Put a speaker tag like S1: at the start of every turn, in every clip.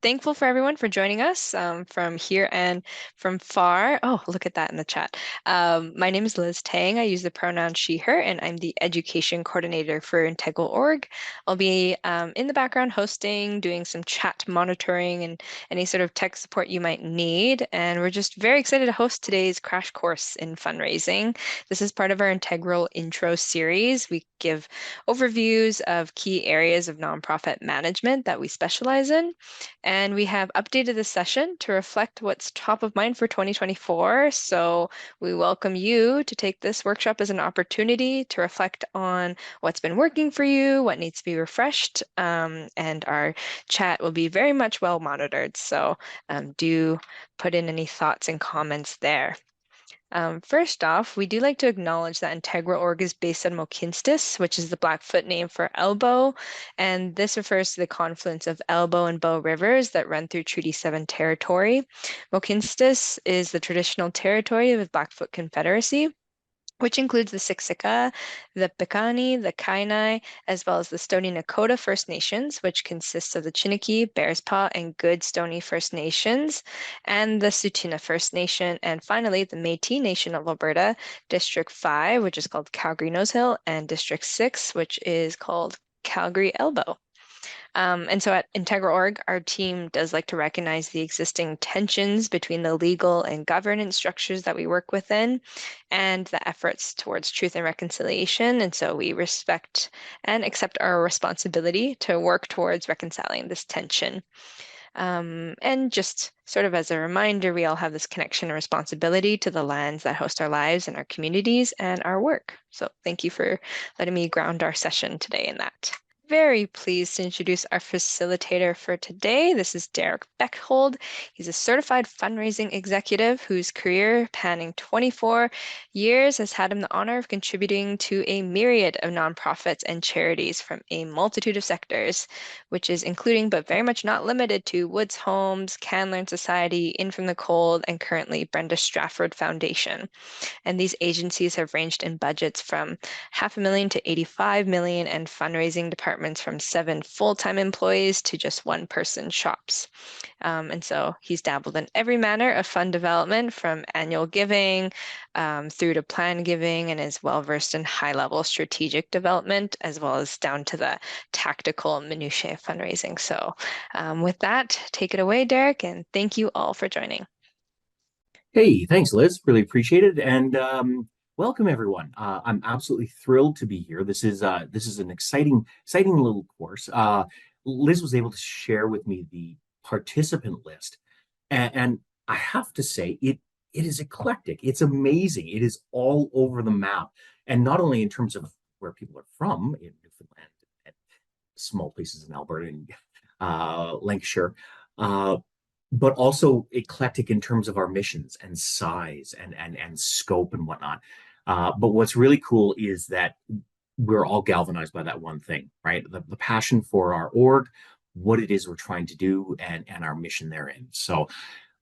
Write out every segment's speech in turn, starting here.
S1: thankful for everyone for joining us from here and from far. Oh, look at that in the chat. My name is Liz Tang. I use the pronoun she, her, and I'm the education coordinator for Integral Org. I'll be in the background hosting, doing some chat monitoring, and any sort of tech support you might need. And we're just very excited to host today's crash course in fundraising. This is part of our Integral Intro series. We give overviews of key areas of nonprofit management that we specialize in. And we have updated the session to reflect what's top of mind for 2024. So we welcome you to take this workshop as an opportunity to reflect on what's been working for you, what needs to be refreshed, and our chat will be very much well monitored. So do put in any thoughts and comments there. First off, we do like to acknowledge that Integra Org is based on Mohkinstsis, which is the Blackfoot name for elbow, and this refers to the confluence of Elbow and Bow rivers that run through Treaty 7 territory. Mohkinstsis is the traditional territory of the Blackfoot Confederacy, which includes the Siksika, the Piikani, the Kainai, as well as the Stoney Nakoda First Nations, which consists of the Chiniki, Bearspaw, and Good Stoney First Nations, and the Tsuut'ina First Nation, and finally the Métis Nation of Alberta, District 5, which is called Calgary Nose Hill, and District 6, which is called Calgary Elbow. And so at Integra.org, our team does like to recognize the existing tensions between the legal and governance structures that we work within and the efforts towards truth and reconciliation. And so we respect and accept our responsibility to work towards reconciling this tension. And just sort of as a reminder, we all have this connection and responsibility to the lands that host our lives and our communities and our work. So thank you for letting me ground our session today in that. Very pleased to introduce our facilitator for today. This is Derek Beckhold. He's a certified fundraising executive whose career, panning 24 years, has had him the honor of contributing to a myriad of nonprofits and charities from a multitude of sectors, which is including but very much not limited to Woods Homes, Can Learn Society, In From the Cold, and currently Brenda Strafford Foundation. And these agencies have ranged in budgets from $500,000 to 85 million and fundraising departments from 7 full-time employees to just one-person shops. And so he's dabbled in every manner of fund development from annual giving through to plan giving and is well-versed in high-level strategic development as well as down to the tactical minutiae of fundraising. So with that, take it away, Derek, and thank you all for joining.
S2: Hey, thanks, Liz. Really appreciate it, and welcome everyone. I'm absolutely thrilled to be here. This is an exciting little course. Liz was able to share with me the participant list, and I have to say it is eclectic. It's amazing. It is all over the map, and not only in terms of where people are from in Newfoundland and small places in Alberta and Lancashire. But also eclectic in terms of our missions and size and scope and whatnot. But what's really cool is that we're all galvanized by that one thing, right? The passion for our org, what it is we're trying to do, and our mission therein. So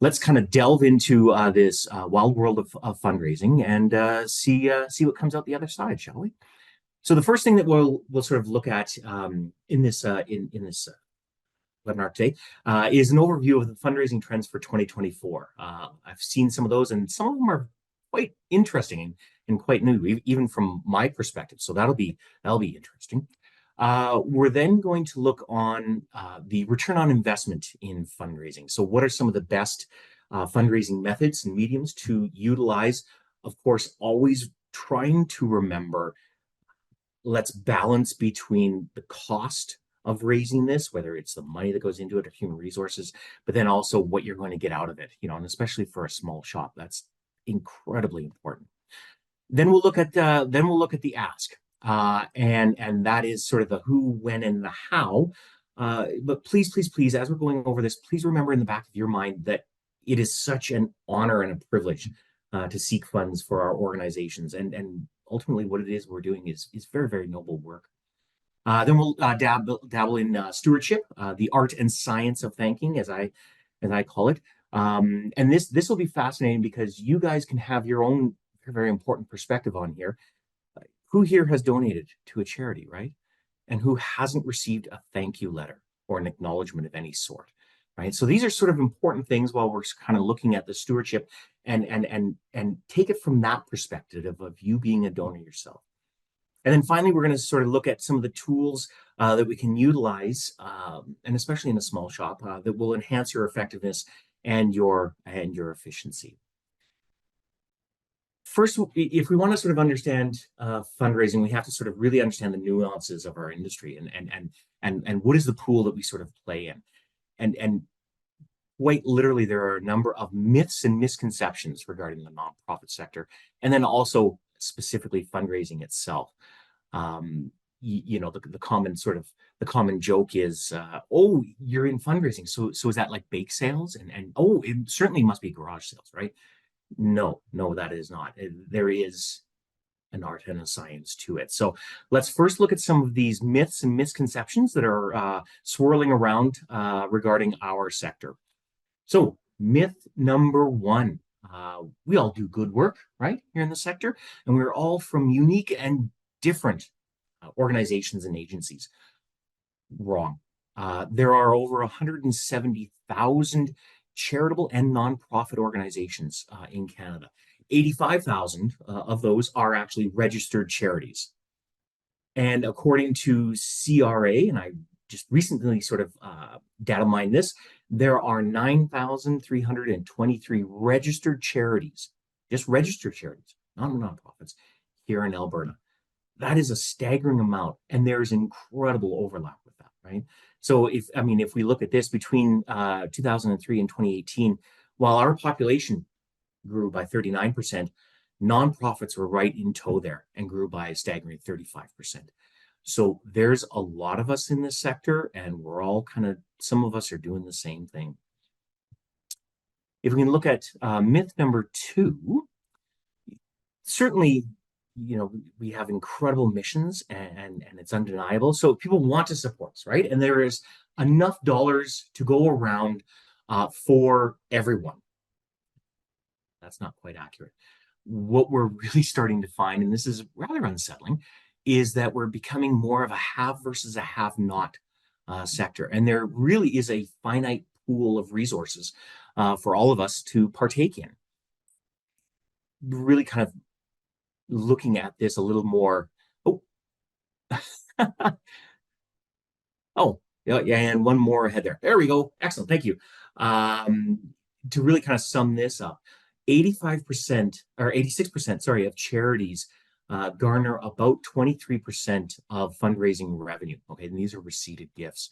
S2: let's kind of delve into this wild world of fundraising and see what comes out the other side, shall we? So the first thing that we'll sort of look at in this webinar today is an overview of the fundraising trends for 2024. I've seen some of those, and some of them are quite interesting and quite new, even from my perspective. So that'll be interesting. We're then going to look on the return on investment in fundraising. So what are some of the best fundraising methods and mediums to utilize? Of course, always trying to remember, let's balance between the cost of raising this, whether it's the money that goes into it or human resources, but then also what you're going to get out of it, and especially for a small shop, that's incredibly important. Then we'll look at the ask, and that is sort of the who, when, and the how. But please, as we're going over this, please remember in the back of your mind that it is such an honor and a privilege to seek funds for our organizations, and ultimately what it is we're doing is very, very noble work. Then we'll dabble in stewardship, the art and science of thanking, as I call it. And this will be fascinating because you guys can have your own very, very important perspective on here. Who here has donated to a charity, right? And who hasn't received a thank you letter or an acknowledgement of any sort? right? So these are sort of important things while we're kind of looking at the stewardship and take it from that perspective of you being a donor yourself. And then finally, we're going to sort of look at some of the tools that we can utilize, and especially in a small shop, that will enhance your effectiveness and your efficiency. First, if we want to sort of understand fundraising, we have to sort of really understand the nuances of our industry and what is the pool that we sort of play in. And quite literally, there are a number of myths and misconceptions regarding the nonprofit sector, and then also specifically fundraising itself. The common joke is, oh, you're in fundraising, so is that like bake sales? And oh, it certainly must be garage sales, right? No, no, that is not. There is an art and a science to it. So let's first look at some of these myths and misconceptions that are swirling around regarding our sector. So myth number one, we all do good work, right, here in the sector, and we're all from unique and different organizations and agencies. Wrong. There are over 170,000 charitable and nonprofit organizations in Canada. 85,000 of those are actually registered charities. And according to CRA, and I just recently sort of data mined this, there are 9,323 registered charities, just registered charities, not nonprofits, here in Alberta. That is a staggering amount, and there is incredible overlap with that, right? So if we look at this between 2003 and 2018, while our population grew by 39%, nonprofits were right in tow there and grew by a staggering 35%. So there's a lot of us in this sector, and we're all some of us are doing the same thing. If we can look at myth number two, certainly, we have incredible missions and it's undeniable. So people want to support us, right? And there is enough dollars to go around for everyone. That's not quite accurate. What we're really starting to find, and this is rather unsettling, is that we're becoming more of a have versus a have not sector. And there really is a finite pool of resources for all of us to partake in. Really kind of looking at this a little more. Oh, oh, yeah, and one more ahead there. There we go. Excellent. Thank you. To really kind of sum this up, 85% or 86%, sorry, of charities garner about 23% of fundraising revenue. Okay, and these are receipted gifts.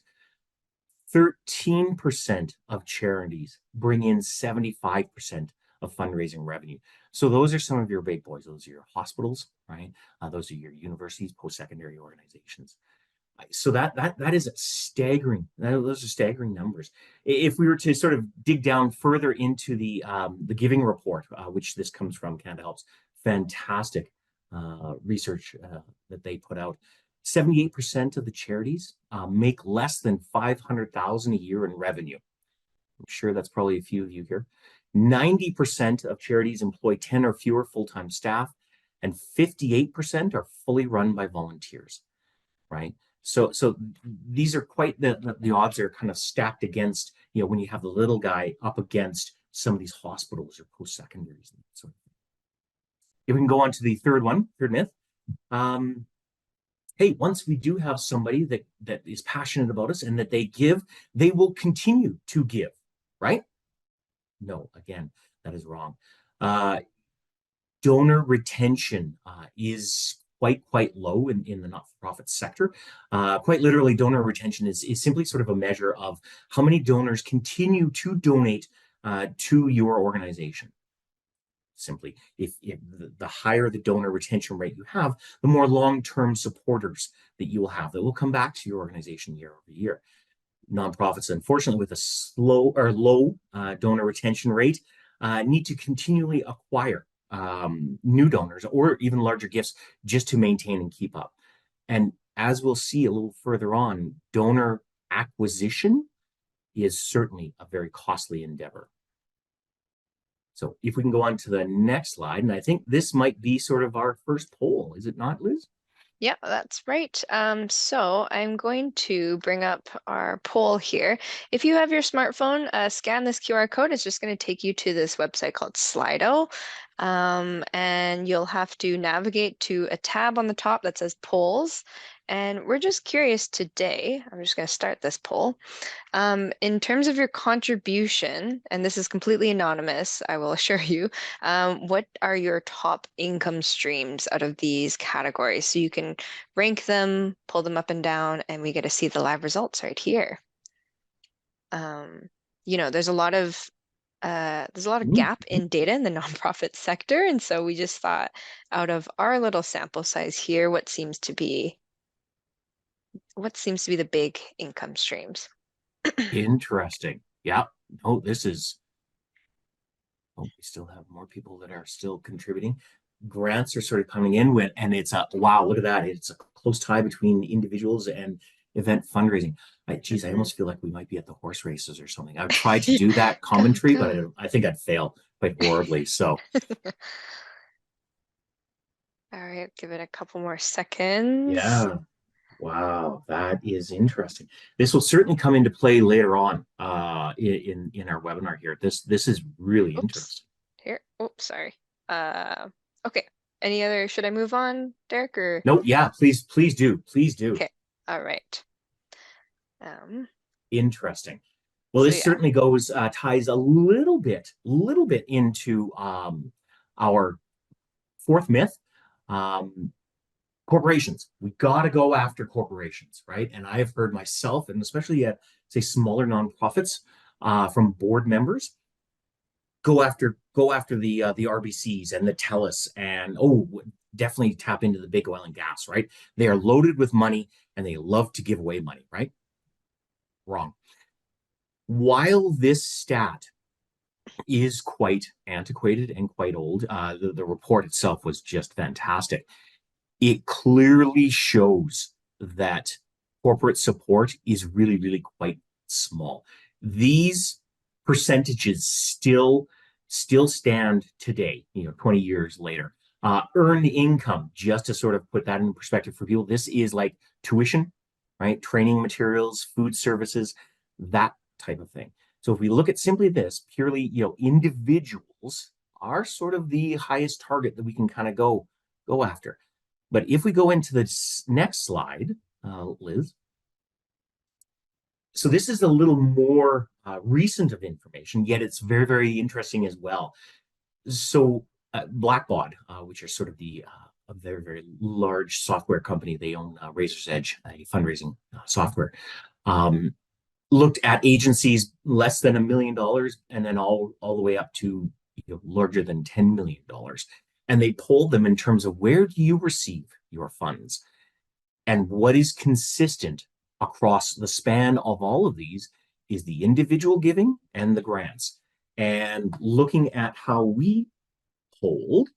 S2: 13% of charities bring in 75% of fundraising revenue. So those are some of your big boys. Those are your hospitals, right? Those are your universities, post-secondary organizations. So that is staggering. Those are staggering numbers. If we were to sort of dig down further into the giving report, which this comes from, Canada Helps, fantastic research that they put out. 78% of the charities make less than $500,000 a year in revenue. I'm sure that's probably a few of you here. 90% of charities employ 10 or fewer full-time staff, and 58% are fully run by volunteers, right? So these are quite the odds are kind of stacked against, when you have the little guy up against some of these hospitals or post-secondaries and that sort of thing. If we can go on to the third myth. Hey, once we do have somebody that is passionate about us and that they give, they will continue to give, right? No, again, that is wrong. Donor retention is quite low in the not-for-profit sector. Quite literally, donor retention is simply sort of a measure of how many donors continue to donate to your organization. Simply, if the higher the donor retention rate you have, the more long-term supporters that you will have that will come back to your organization year over year. Nonprofits, unfortunately, with a slow or low donor retention rate, need to continually acquire new donors or even larger gifts just to maintain and keep up. And as we'll see a little further on, donor acquisition is certainly a very costly endeavor. So if we can go on to the next slide, and I think this might be sort of our first poll, is it not, Liz?
S1: Yeah, that's right. So I'm going to bring up our poll here. If you have your smartphone, scan this QR code. It's just going to take you to this website called Slido. And you'll have to navigate to a tab on the top that says polls. And we're just curious today. I'm just going to start this poll. In terms of your contribution, and this is completely anonymous, I will assure you, what are your top income streams out of these categories? So you can rank them, pull them up and down, and we get to see the live results right here. Um, there's a lot of
S2: Mm,
S1: gap in data in the nonprofit sector, and so we just thought out of our little sample size here, what seems to be the big income streams?
S2: interesting. Yeah. Oh, we still have more people that are still contributing. Grants are sort of coming in with, and it's a wow, look at that. It's a close tie between individuals and event fundraising. Geez, I
S1: Mhm.
S2: almost feel like we might be at the horse races or something. I've tried to do that
S1: Go,
S2: commentary, but
S1: go.
S2: I think I'd fail quite horribly. So,
S1: All right, give it a couple more seconds.
S2: yeah, wow, that is interesting. This will certainly come into play later on in our webinar here. This is really
S1: Oops.
S2: interesting.
S1: Here. Oops, sorry. Uh, okay. Should I move on, Derek, or
S2: No, yeah, please do.
S1: okay. All right. Um,
S2: Interesting. Well,
S1: so
S2: this
S1: yeah.
S2: certainly goes ties little bit into our fourth myth. Um, Corporations. We got to go after corporations, right? And I have heard myself, and especially at say smaller nonprofits, from board members, go after the RBCs and the TELUS, and definitely tap into the big oil and gas, right? They are loaded with money and they love to give away money, right? Wrong. While this stat is quite antiquated and quite old. The report itself was just fantastic. It clearly shows that corporate support is really, really quite small. These percentages still stand today, 20 years later. Earned income, just to sort of put that in perspective for people, this is like tuition, right? Training materials, food services, that type of thing. So if we look at simply this, purely, individuals are sort of the highest target that we can kind of go after. But if we go into the next slide, Liz, so this is a little more recent of information, yet it's very, very interesting as well. So Blackbaud, which are sort of a very, very large software company, they own Razor's Edge, a fundraising software. Um, Looked at agencies less than $1 million and then all the way up to larger than $10 million. And they polled them in terms of where do you receive your funds and what is consistent across the span of all of these is the individual giving and the grants. And looking at how we polled,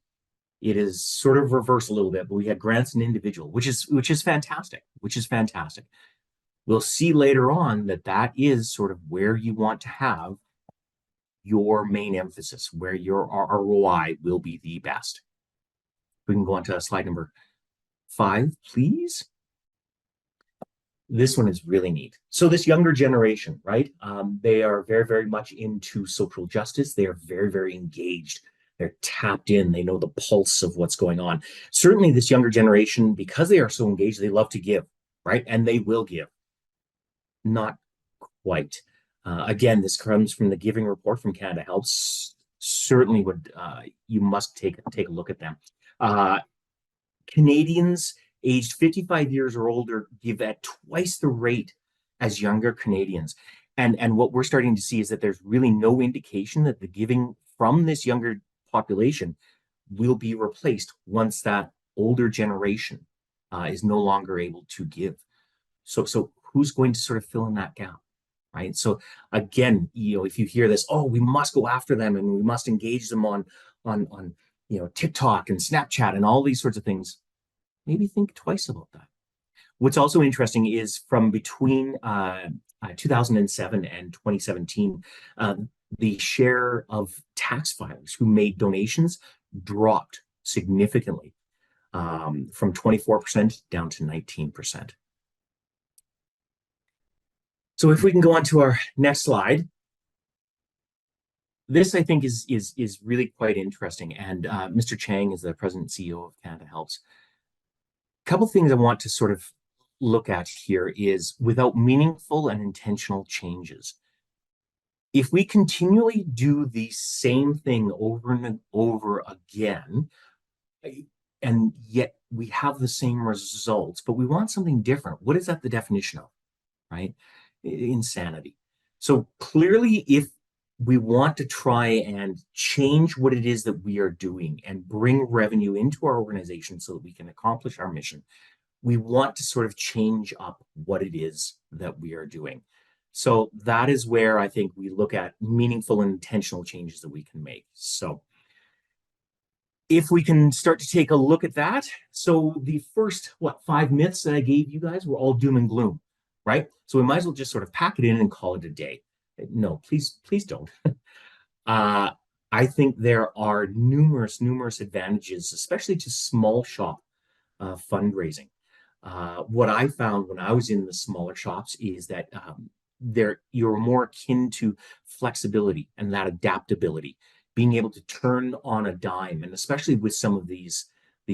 S2: it is sort of reversed a little bit, but we had grants and individual, which is fantastic, which is fantastic. We'll see later on that that is sort of where you want to have your main emphasis, where your ROI will be the best. We can go on to slide number 5, please. This one is really neat. So this younger generation, right? They are very, very much into social justice. They are very, very engaged. They're tapped in. They know the pulse of what's going on. Certainly, this younger generation, because they are so engaged, they love to give, right? And they will give. Not quite. Again, this comes from the Giving Report from Canada Helps. Certainly, would you must take a look at them. Uh, Canadians aged 55 years or older give at twice the rate as younger Canadians. And what we're starting to see is that there's really no indication that the giving from this younger population will be replaced once that older generation is no longer able to give. So who's going to sort of fill in that gap? Right. So again, if you hear this, oh, we must go after them and we must engage them on TikTok and Snapchat and all these sorts of things, maybe think twice about that. What's also interesting is from between 2007 and 2017, the share of tax filers who made donations dropped significantly. from 24% down to 19%. So if we can go on to our next slide, this I think is really quite interesting. And Mr. Chang is the president and CEO of Canada Helps. A couple things I want to sort of look at here is without meaningful and intentional changes. If we continually do the same thing over and over again, and yet we have the same results, but we want something different, what is that the definition of, right? Insanity. So clearly, if we want to try and change what it is that we are doing and bring revenue into our organization so that we can accomplish our mission, we want to sort of change up what it is that we are doing. So that is where I think we look at meaningful and intentional changes that we can make. So if we can start to take a look at that. So the first, 5 myths that I gave you guys were all doom and gloom, right? So we might as well just sort of pack it in and call it a day. No, please don't. I think there are numerous advantages, especially to small shop fundraising. What I found when I was in the smaller shops is that you're more akin to flexibility and that adaptability, being able to turn on a dime, and especially with some of these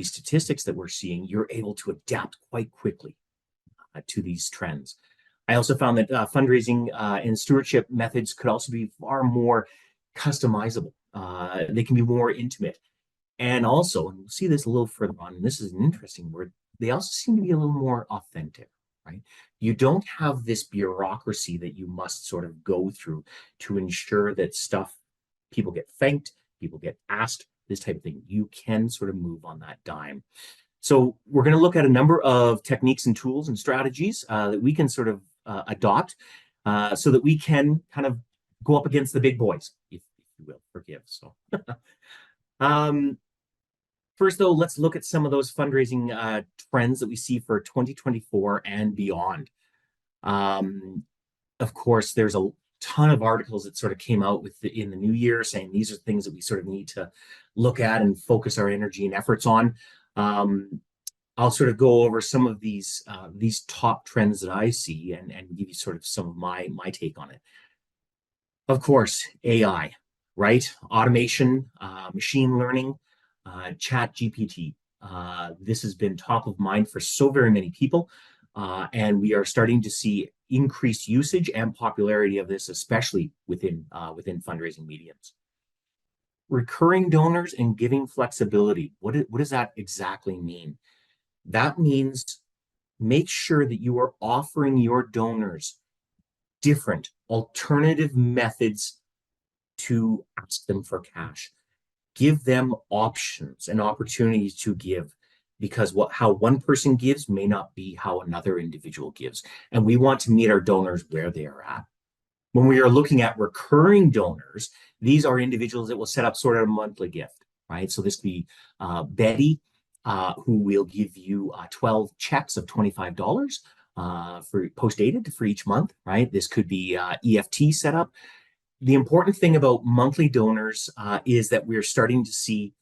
S2: statistics that we're seeing, you're able to adapt quite quickly to these trends. I also found that fundraising and stewardship methods could also be far more customizable. They can be more intimate. And also, and we'll see this a little further on, and this is an interesting word, they also seem to be a little more authentic, right? You don't have this bureaucracy that you must sort of go through to ensure that people get thanked, people get asked, this type of thing. You can sort of move on that dime. So we're going to look at a number of techniques and tools and strategies that we can sort of adopt so that we can kind of go up against the big boys, if you will, forgive. So first, though, let's look at some of those fundraising trends that we see for 2024 and beyond. Of course, there's a ton of articles that sort of came out in the new year saying these are things that we sort of need to look at and focus our energy and efforts on. I'll sort of go over some of these top trends that I see and give you sort of some of my take on it. Of course, AI, right? Automation, machine learning, chat GPT. This has been top of mind for so very many people. And we are starting to see increased usage and popularity of this, especially within fundraising mediums. Recurring donors and giving flexibility. What does that exactly mean? That means make sure that you are offering your donors different alternative methods to ask them for cash. Give them options and opportunities to give, because how one person gives may not be how another individual gives. And we want to meet our donors where they are at. When we are looking at recurring donors, these are individuals that will set up sort of a monthly gift, right? So this could be Betty, who will give you 12 checks of $25 for post-dated for each month, right? This could be EFT setup. The important thing about monthly donors is that we're starting to see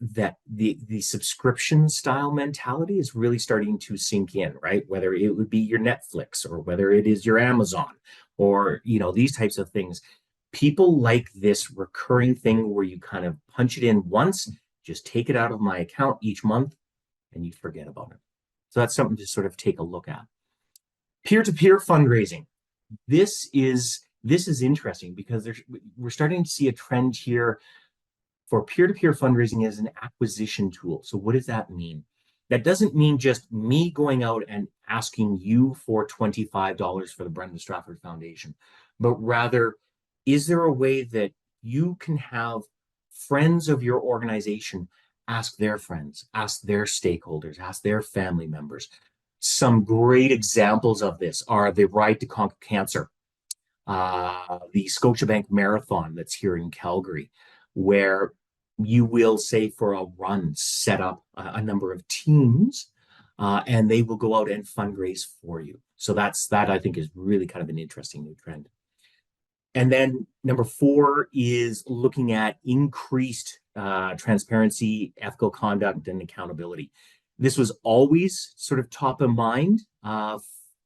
S2: that the subscription style mentality is really starting to sink in, right? Whether it would be your Netflix or whether it is your Amazon or, these types of things. People like this recurring thing where you kind of punch it in once, just take it out of my account each month, and you forget about it. So that's something to sort of take a look at. Peer-to-peer fundraising. This is interesting because we're starting to see a trend here for peer-to-peer fundraising as an acquisition tool. So what does that mean? That doesn't mean just me going out and asking you for $25 for the Brenda Stratford Foundation, but rather, is there a way that you can have friends of your organization ask their friends, ask their stakeholders, ask their family members? Some great examples of this are the Ride to Conquer Cancer, the Scotiabank Marathon that's here in Calgary, where you will, say, for a run, set up a number of teams, and they will go out and fundraise for you. So that I think is really kind of an interesting new trend. And then number 4 is looking at increased transparency, ethical conduct, and accountability. This was always sort of top of mind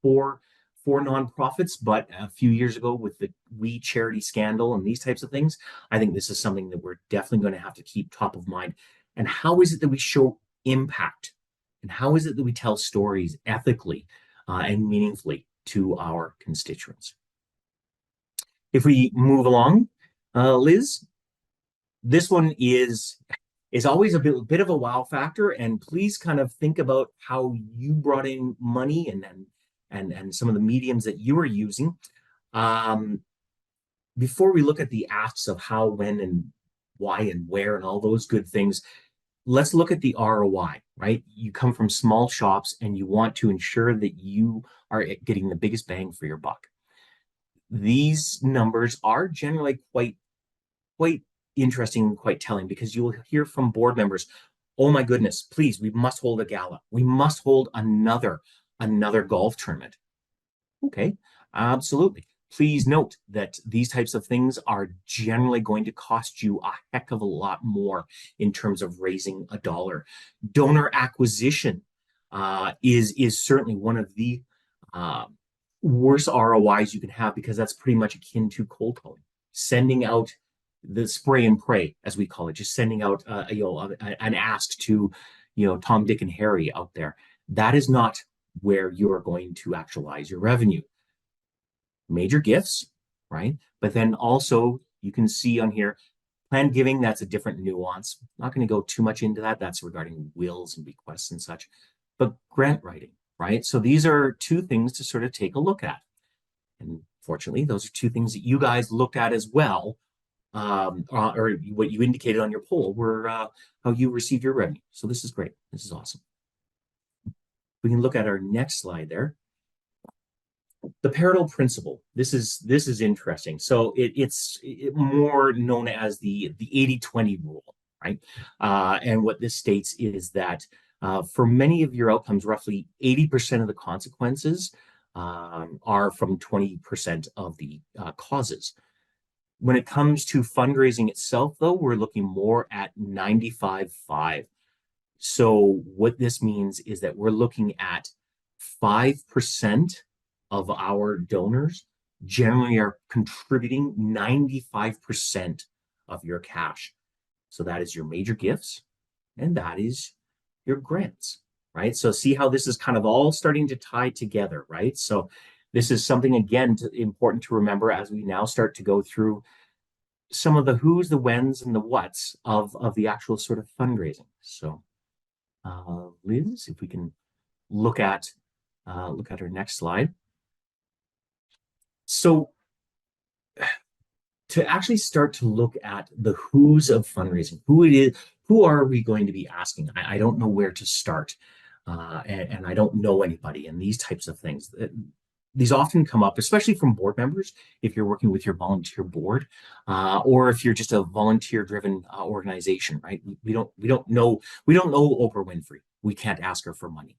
S2: for nonprofits, but a few years ago with the We Charity scandal and these types of things, I think this is something that we're definitely going to have to keep top of mind. And how is it that we show impact? And how is it that we tell stories ethically and meaningfully to our constituents? If we move along, Liz, this one is always a bit of a wow factor, and please kind of think about how you brought in money and some of the mediums that you were using. Before we look at the asks of how, when, and why, and where, and all those good things, let's look at the ROI, right? You come from small shops and you want to ensure that you are getting the biggest bang for your buck. These numbers are generally quite interesting and quite telling, because you will hear from board members, oh my goodness, please, we must hold a gala. We must hold another golf tournament. Okay, absolutely. Please note that these types of things are generally going to cost you a heck of a lot more in terms of raising a dollar. Donor acquisition is certainly one of the uh, worst ROIs you can have, because that's pretty much akin to cold calling, sending out the spray and pray, as we call it, just sending out an ask to Tom, Dick, and Harry out there. That is not where you are going to actualize your revenue. Major gifts, right? But then also you can see on here, planned giving, that's a different nuance. I'm not going to go too much into that. That's regarding wills and bequests and such. But grant writing, right? So these are two things to sort of take a look at. And fortunately, those are two things that you guys looked at as well, or what you indicated on your poll were how you received your revenue. So this is great. This is awesome. We can look at our next slide there. The Pareto principle. This is interesting. So it's more known as the 80-20 rule, right? And what this states is that for many of your outcomes, roughly 80% of the consequences are from 20% of the causes. When it comes to fundraising itself, though, we're looking more at 95-5. So what this means is that we're looking at 5% of our donors generally are contributing 95% of your cash. So that is your major gifts, and that is your grants, right? So see how this is kind of all starting to tie together, right? So this is something, again, important to remember as we now start to go through some of the who's, the whens, and the whats of the actual sort of fundraising. So Liz, if we can look at our next slide. So to actually start to look at the who's of fundraising, who it is, who are we going to be asking? I don't know where to start, and I don't know anybody, and these types of things. These often come up, especially from board members, if you're working with your volunteer board, or if you're just a volunteer-driven organization, right? We don't know Oprah Winfrey. We can't ask her for money.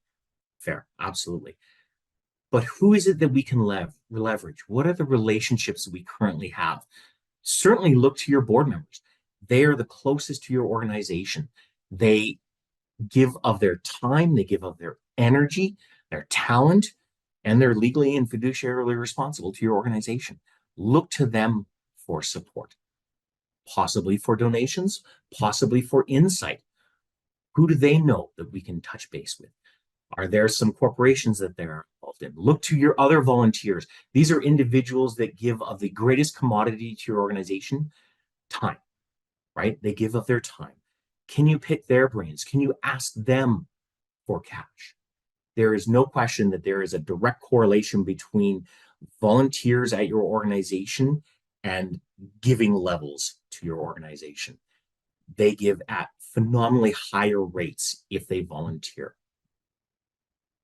S2: Fair, absolutely. But who is it that we can leverage? What are the relationships that we currently have? Certainly look to your board members. They are the closest to your organization. They give of their time, they give of their energy, their talent, and they're legally and fiduciarily responsible to your organization. Look to them for support, possibly for donations, possibly for insight. Who do they know that we can touch base with? Are there some corporations that they're involved in? Look to your other volunteers. These are individuals that give of the greatest commodity to your organization, time, right? They give of their time. Can you pick their brains? Can you ask them for cash? There is no question that there is a direct correlation between volunteers at your organization and giving levels to your organization. They give at phenomenally higher rates if they volunteer.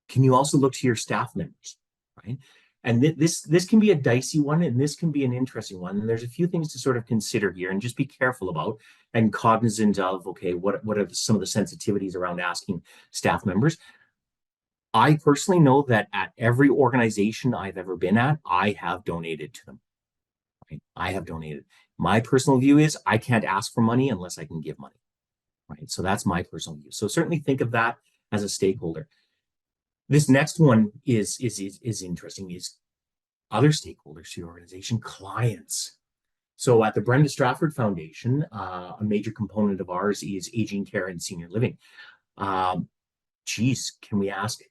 S2: Can you also look to your staff members, right? And this can be a dicey one, and this can be an interesting one. And there's a few things to sort of consider here and just be careful about and cognizant of, okay, what are some of the sensitivities around asking staff members? I personally know that at every organization I've ever been at, I have donated to them. right? I have donated. My personal view is I can't ask for money unless I can give money, right? So that's my personal view. So certainly think of that as a stakeholder. This next one is interesting, is other stakeholders to your organization, clients. So at the Brenda Stratford Foundation, a major component of ours is aging care and senior living. Um, Geez, can we ask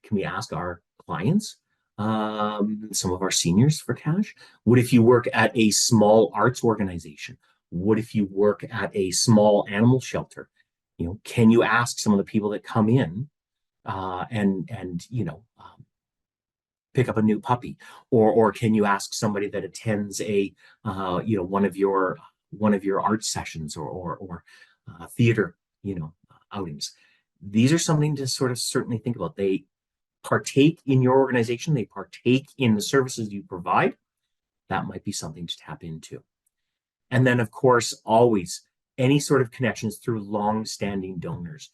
S2: our clients, some of our seniors for cash? What if you work at a small arts organization? What if you work at a small animal shelter? Can you ask some of the people that come in and pick up a new puppy, or can you ask somebody that attends a one of your art sessions or theater outings? These are something to sort of certainly think about. They partake in your organization, they partake in the services you provide. That might be something to tap into. And then, of course, always any sort of connections through long-standing donors.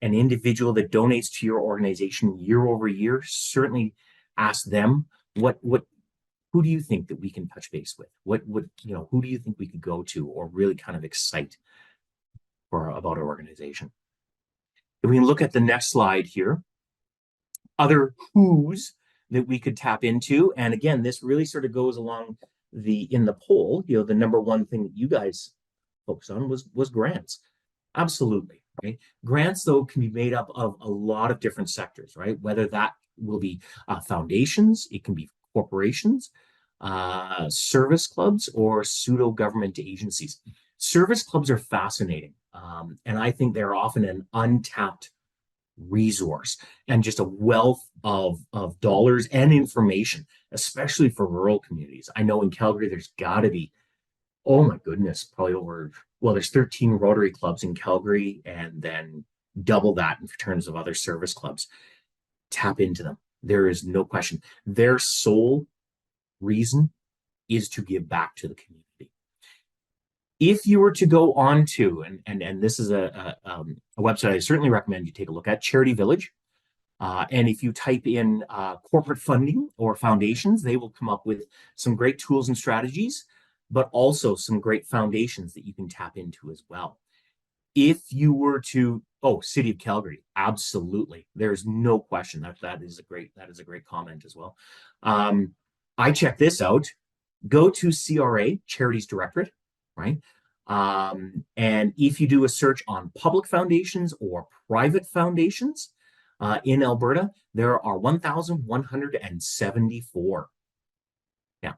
S2: An individual that donates to your organization year over year, certainly ask them what who do you think that we can touch base with? Who do you think we could go to or really kind of excite about our organization? If we can look at the next slide here, other who's that we could tap into. And again, this really sort of goes along in the poll, the number one thing that you guys focus on was grants. Absolutely, right? Grants, though, can be made up of a lot of different sectors, right? Whether that will be foundations, it can be corporations, service clubs, or pseudo-government agencies. Service clubs are fascinating, and I think they're often an untapped resource and just a wealth of dollars and information, especially for rural communities. I know in Calgary, there's got to be, oh my goodness, probably there's 13 Rotary clubs in Calgary, and then double that in terms of other service clubs. Tap into them. There is no question. Their sole reason is to give back to the community. If you were to go on to, and this is a website I certainly recommend you take a look at, Charity Village. And if you type in corporate funding or foundations, they will come up with some great tools and strategies, but also some great foundations that you can tap into as well. If you were to, City of Calgary, absolutely. There's no question that is a great comment as well. I check this out. Go to CRA, Charities Directorate, right? And if you do a search on public foundations or private foundations in Alberta, there are 1,174. Now,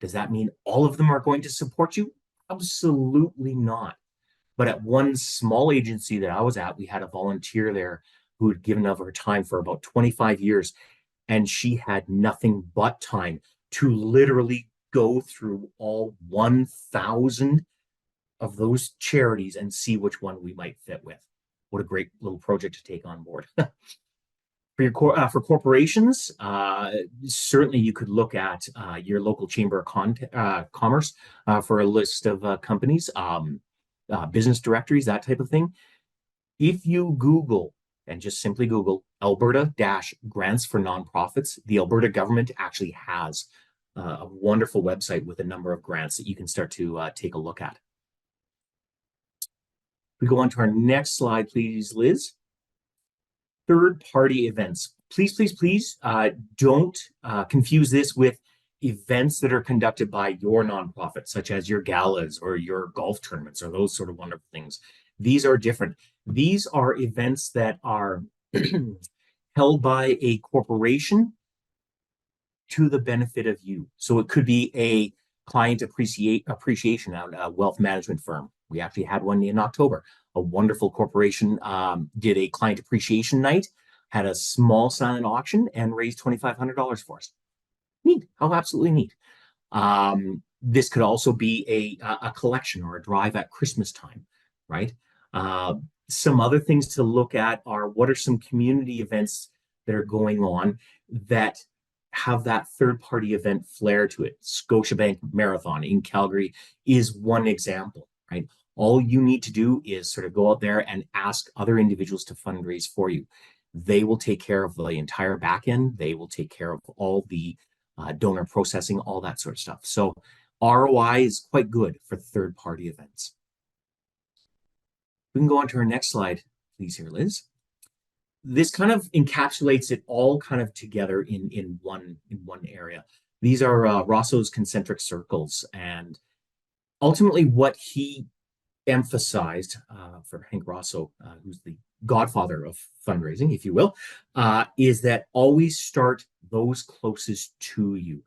S2: does that mean all of them are going to support you? Absolutely not. But at one small agency that I was at, we had a volunteer there who had given of her time for about 25 years, and she had nothing but time to literally go through all 1,000 of those charities and see which one we might fit with. What a great little project to take on board. For corporations, certainly you could look at your local chamber of commerce for a list of companies, business directories, that type of thing. If you Google, and just simply Google Alberta-grants for nonprofits, the Alberta government actually has a wonderful website with a number of grants that you can start to take a look at. We go on to our next slide, please, Liz. Third-party events. Please, don't confuse this with events that are conducted by your nonprofit, such as your galas or your golf tournaments or those sort of wonderful things. These are different. These are events that are held by a corporation to the benefit of you. So it could be a client appreciation out a wealth management firm. We actually had one in October. A wonderful corporation did a client appreciation night, had a small silent auction, and raised $2,500 for us. Neat. Oh, absolutely neat. This could also be a collection or a drive at Christmas time, right? Some other things to look at are what are some community events that are going on that have that third-party event flair to it. Scotiabank Marathon in Calgary is one example, right? All you need to do is sort of go out there and ask other individuals to fundraise for you. They will take care of the entire back end. They will take care of all the donor processing, all that sort of stuff. So ROI is quite good for third-party events. We can go on to our next slide, please, here, Liz. This kind of encapsulates it all kind of together in one area. These are Rosso's concentric circles, and ultimately what he emphasized for Hank Rosso, who's the godfather of fundraising, if you will, is that always start those closest to you.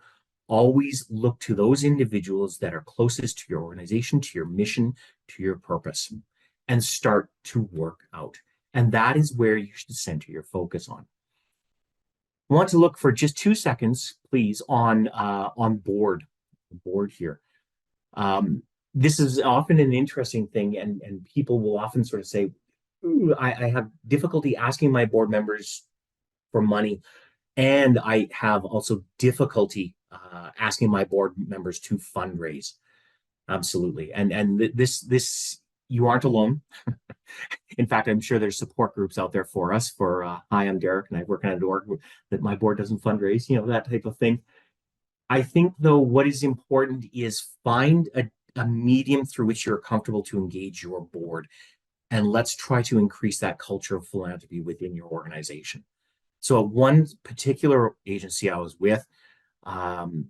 S2: Always look to those individuals that are closest to your organization, to your mission, to your purpose, and start to work out. And that is where you should center your focus on. I want to look for just 2 seconds, please, on board here. This is often an interesting thing, and people will often sort of say, I have difficulty asking my board members for money, and I have also difficulty asking my board members to fundraise. Absolutely, and this you aren't alone. In fact, I'm sure there's support groups out there for us. For hi, I'm Derek, and I work at an org that my board doesn't fundraise. That type of thing. I think, though, what is important is find a medium through which you're comfortable to engage your board. And let's try to increase that culture of philanthropy within your organization. So at one particular agency I was with,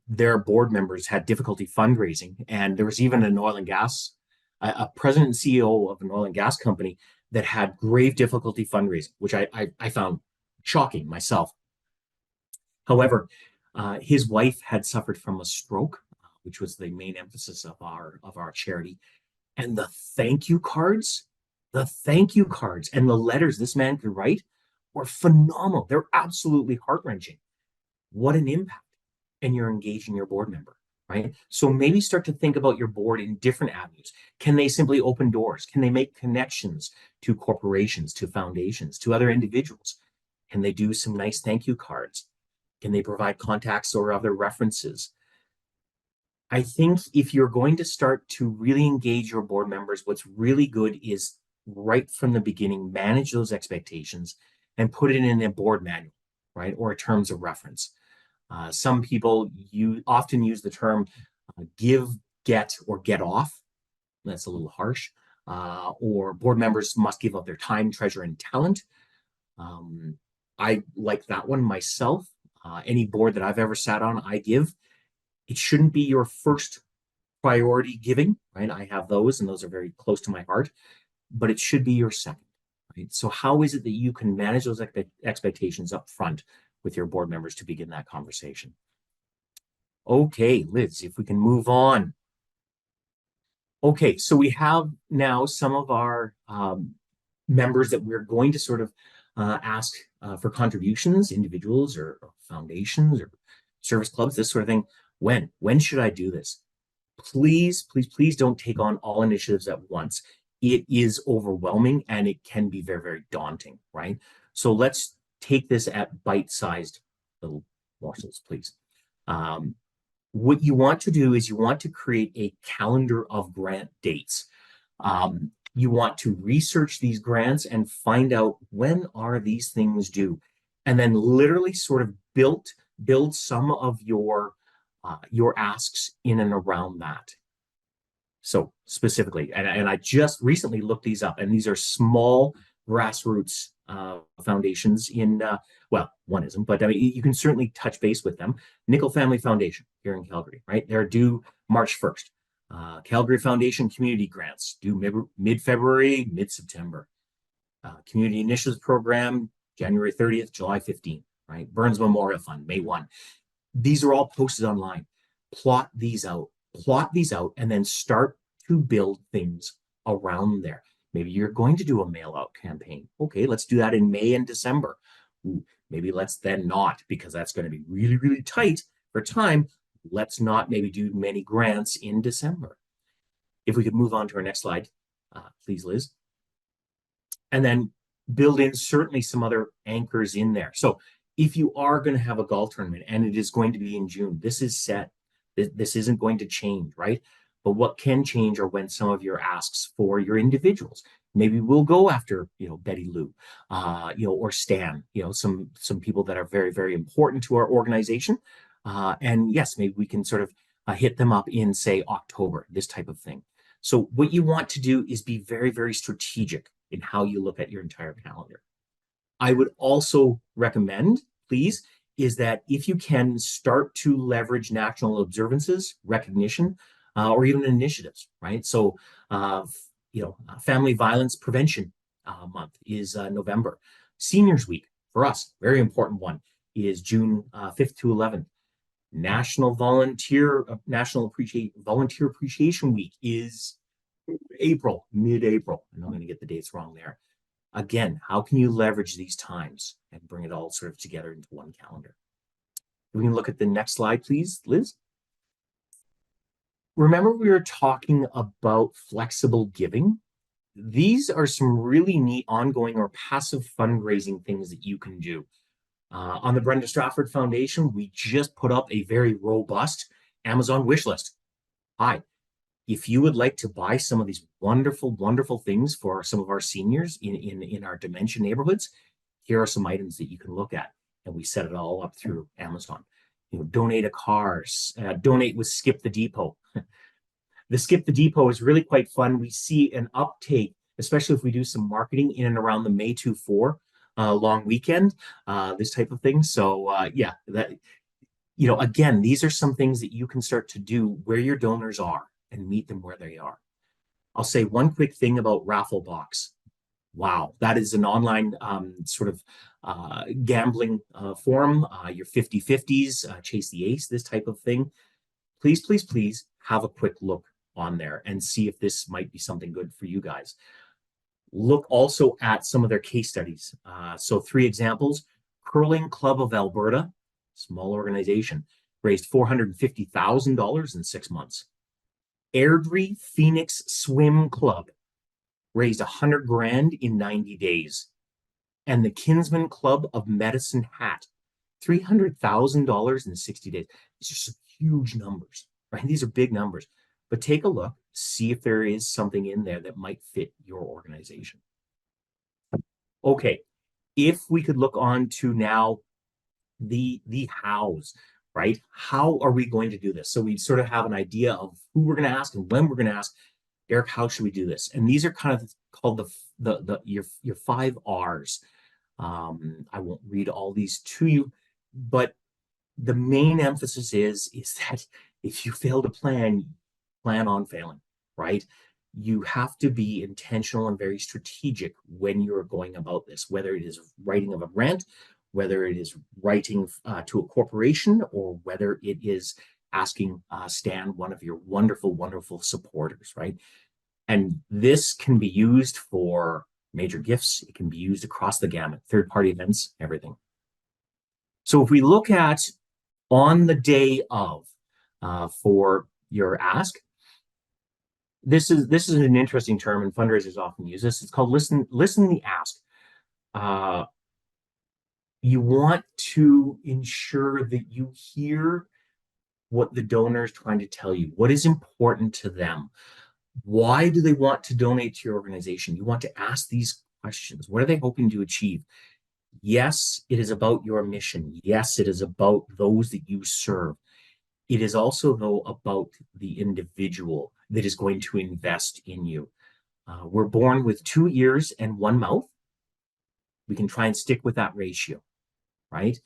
S2: their board members had difficulty fundraising. And there was even an oil and gas, a president and CEO of an oil and gas company that had grave difficulty fundraising, which I found shocking myself. However, his wife had suffered from a stroke, which was the main emphasis of our charity. And the thank you cards and the letters this man could write were phenomenal. They're absolutely heart-wrenching. What an impact. And you're engaging your board member, right? So maybe start to think about your board in different avenues. Can they simply open doors? Can they make connections to corporations, to foundations, to other individuals? Can they do some nice thank you cards? Can they provide contacts or other references? I think if you're going to start to really engage your board members, what's really good is right from the beginning, manage those expectations and put it in a board manual, right? Or terms of reference. Some people often use the term give, get, or get off. That's a little harsh. Or board members must give up their time, treasure, and talent. I like that one myself. Any board that I've ever sat on, I give. It shouldn't be your first priority giving, right? I have those, and those are very close to my heart, but it should be your second, right? So how is it that you can manage those expectations up front with your board members to begin that conversation? Okay, Liz, if we can move on. Okay, so we have now some of our members that we're going to sort of ask for contributions, individuals or foundations or service clubs, this sort of thing. When should I do this? Please don't take on all initiatives at once. It is overwhelming and it can be very, very daunting, right? So let's take this at bite-sized little morsels, please. What you want to do is you want to create a calendar of grant dates. You want to research these grants and find out when are these things due, and then literally sort of build some of your asks in and around that. So specifically, and I just recently looked these up, and these are small grassroots foundations in, well, one isn't, but I mean, you can certainly touch base with them. Nickel Family Foundation here in Calgary, right? They're due March 1st. Calgary Foundation Community Grants due mid-February, mid-September. Community Initiatives Program, January 30th, July 15th, right? Burns Memorial Fund, May 1. These are all posted online. Plot these out, and then start to build things around there. Maybe you're going to do a mail out campaign. Okay, let's do that in May and December. Ooh, maybe let's then not, because that's going to be really, really tight for time. Let's not maybe do many grants in December. If we could move on to our next slide, please, Liz. And then build in certainly some other anchors in there. So if you are going to have a golf tournament and it is going to be in June, this is set. This isn't going to change, right? But what can change are when some of your asks for your individuals. Maybe we'll go after, Betty Lou, or Stan, some people that are very, very important to our organization. And yes, maybe we can sort of hit them up in, say, October, this type of thing. So what you want to do is be very, very strategic in how you look at your entire calendar. I would also recommend, please, is that if you can start to leverage national observances, recognition, or even initiatives, right? So, Family Violence Prevention Month is November. Seniors Week for us, very important one, is June 5th to 11th. Volunteer Appreciation Week is April, mid-April. I know I'm going to get the dates wrong there. Again, how can you leverage these times and bring it all sort of together into one calendar? We can look at the next slide, please, Liz. Remember, we were talking about flexible giving. These are some really neat ongoing or passive fundraising things that you can do. On the Brenda Stratford Foundation, we just put up a very robust Amazon wish list. Hi, if you would like to buy some of these wonderful, wonderful things for some of our seniors in our dementia neighborhoods, here are some items that you can look at. And we set it all up through Amazon. Donate a car, donate with Skip the Depot. The Skip the Depot is really quite fun. We see an uptake, especially if we do some marketing in and around the May 2-4 long weekend, this type of thing. So again, these are some things that you can start to do where your donors are and meet them where they are. I'll say one quick thing about Rafflebox. Wow, that is an online sort of gambling forum. Your 50/50s, Chase the Ace, this type of thing. Please, please, please have a quick look on there and see if this might be something good for you guys. Look also at some of their case studies. So 3 examples. Curling Club of Alberta, small organization, raised $450,000 in 6 months. Airdrie Phoenix Swim Club raised 100 grand in 90 days. And the Kinsman Club of Medicine Hat, $300,000 in 60 days. These are some huge numbers, right? These are big numbers. But take a look, see if there is something in there that might fit your organization. Okay, if we could look on to now the hows, right? How are we going to do this? So we sort of have an idea of who we're going to ask and when we're going to ask. Eric, how should we do this? And these are kind of called your 5 R's. I won't read all these to you, but the main emphasis is that if you fail to plan on failing, right? You have to be intentional and very strategic when you're going about this, whether it is writing of a grant, whether it is writing to a corporation, or whether it is asking Stan, one of your wonderful, wonderful supporters, right? And this can be used for major gifts. It can be used across the gamut, third-party events, everything. So if we look at on the day of for your ask, this is an interesting term, and fundraisers often use this. It's called listen the ask. You want to ensure that you hear what the donor is trying to tell you, what is important to them. Why do they want to donate to your organization? You want to ask these questions. What are they hoping to achieve? Yes, it is about your mission. Yes, it is about those that you serve. It is also, though, about the individual that is going to invest in you. We're born with 2 ears and 1 mouth. We can try and stick with that ratio, right?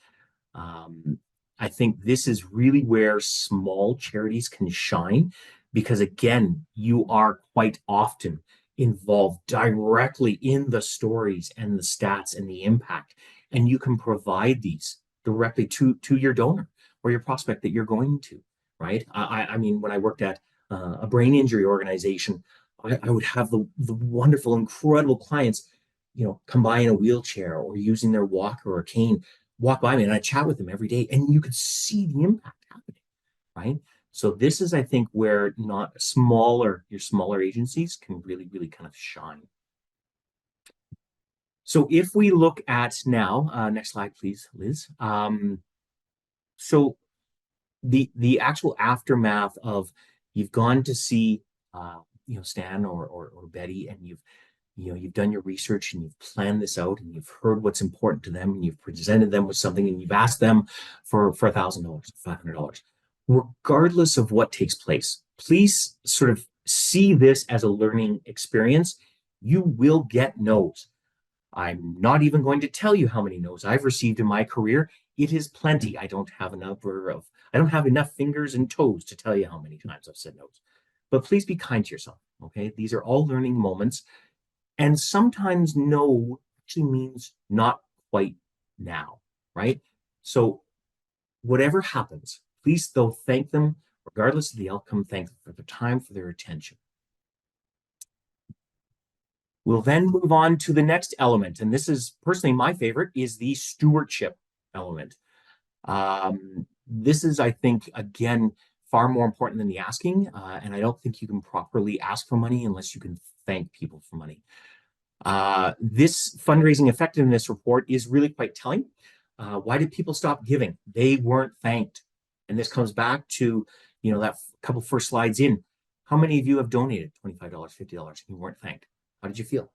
S2: I think this is really where small charities can shine, because again, you are quite often involved directly in the stories and the stats and the impact, and you can provide these directly to your donor or your prospect that you're going to, right? I mean, when I worked at a brain injury organization, I would have the wonderful, incredible clients, come by in a wheelchair or using their walker or cane, walk by me, and I chat with them every day, and you could see the impact happening, right? So this is, I think, where your smaller agencies can really, really kind of shine. So if we look at now, next slide, please, Liz. So the actual aftermath of you've gone to see, Stan or Betty, and you've done your research and you've planned this out and you've heard what's important to them and you've presented them with something and you've asked them for $1,000, $500. regardless of what takes place, please sort of see this as a learning experience. You will get no's. I'm not even going to tell you how many no's I've received in my career. It is plenty. I don't have enough fingers and toes to tell you how many times I've said no's. But please be kind to yourself. Okay. These are all learning moments. And sometimes no actually means not quite now. Right. So whatever happens, please though thank them, regardless of the outcome, thank them for their time, for their attention. We'll then move on to the next element, and this is personally my favorite, is the stewardship element. This is, I think, again, far more important than the asking, and I don't think you can properly ask for money unless you can thank people for money. This fundraising effectiveness report is really quite telling. Why did people stop giving? They weren't thanked. And this comes back to, that couple first slides in. How many of you have donated $25, $50, and you weren't thanked? How did you feel?